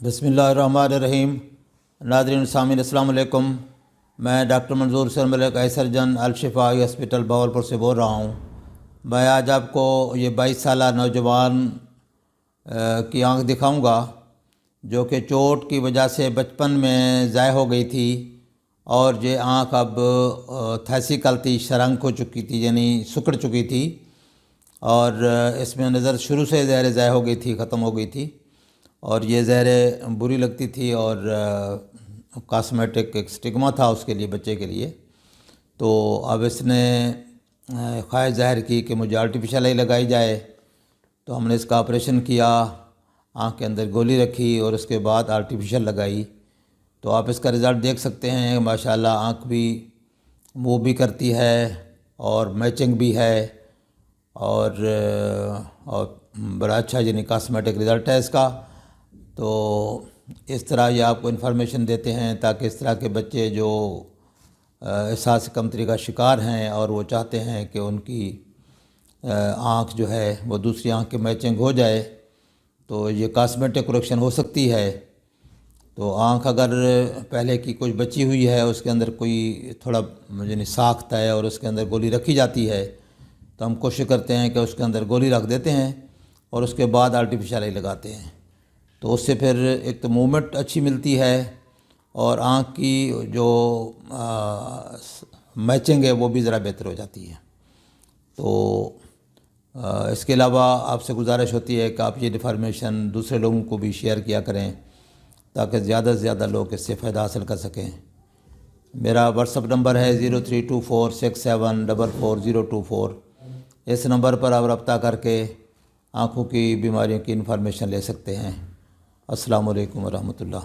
बिस्मिल्लाहिर्रहमानिर्रहीम। नाज़रीन सामीन अस्सलाम वालेकुम। मैं डॉक्टर मंजूर सर Malik eye surgeon Al Shifa eye hospital Bahawalpur से बोल रहा हूँ। मैं आज आपको ये 22 साल नौजवान की आंख दिखाऊंगा जो कि चोट की वजह से बचपन में ज़ाय हो गई थी और ये आंख अब थैसिकल थी, शरंक हो चुकी थी, यानी सिकुड़ चुकी थी और इसमें नज़र शुरू से ज़हर ज़ाय हो गई थी, ख़त्म हो गई थी और ये ज़हर बुरी लगती थी और कॉस्मेटिक एक स्टिग्मा था उसके लिए, बच्चे के लिए। तो अब इसने ख्वाहिश ज़ाहिर की कि मुझे आर्टिफिशियल आई लगाई जाए, तो हमने इसका ऑपरेशन किया, आँख के अंदर गोली रखी और उसके बाद आर्टिफिशियल लगाई। तो आप इसका रिज़ल्ट देख सकते हैं, माशाल्लाह आँख भी मूव भी करती है और मैचिंग भी है और बड़ा अच्छा यानी कॉस्मेटिक रिज़ल्ट है इसका। तो इस तरह ये आपको इन्फॉर्मेशन देते हैं ताकि इस तरह के बच्चे जो एहसास कमतरी का शिकार हैं और वो चाहते हैं कि उनकी आँख जो है वो दूसरी आँख की मैचिंग हो जाए, तो ये कॉस्मेटिक करेक्शन हो सकती है। तो आँख अगर पहले की कुछ बची हुई है, उसके अंदर कोई थोड़ा यानी साख्त है और उसके अंदर गोली रखी जाती है, तो हम कोशिश करते हैं कि उसके अंदर गोली रख देते हैं और उसके बाद आर्टिफिशियल आई लगाते हैं। तो उससे फिर एक तो मूवमेंट अच्छी मिलती है और आँख की जो मैचिंग है वो भी ज़रा बेहतर हो जाती है। तो इसके अलावा आपसे गुजारिश होती है कि आप ये इन्फॉर्मेशन दूसरे लोगों को भी शेयर किया करें ताकि ज़्यादा से ज़्यादा लोग इससे फ़ायदा हासिल कर सकें। मेरा व्हाट्सअप नंबर है 032467444024। इस नंबर पर आप रब्ता करके आँखों की बीमारियों की इन्फॉर्मेशन ले सकते हैं। अस्सलामु अलैकुम वरहमतुल्लाह।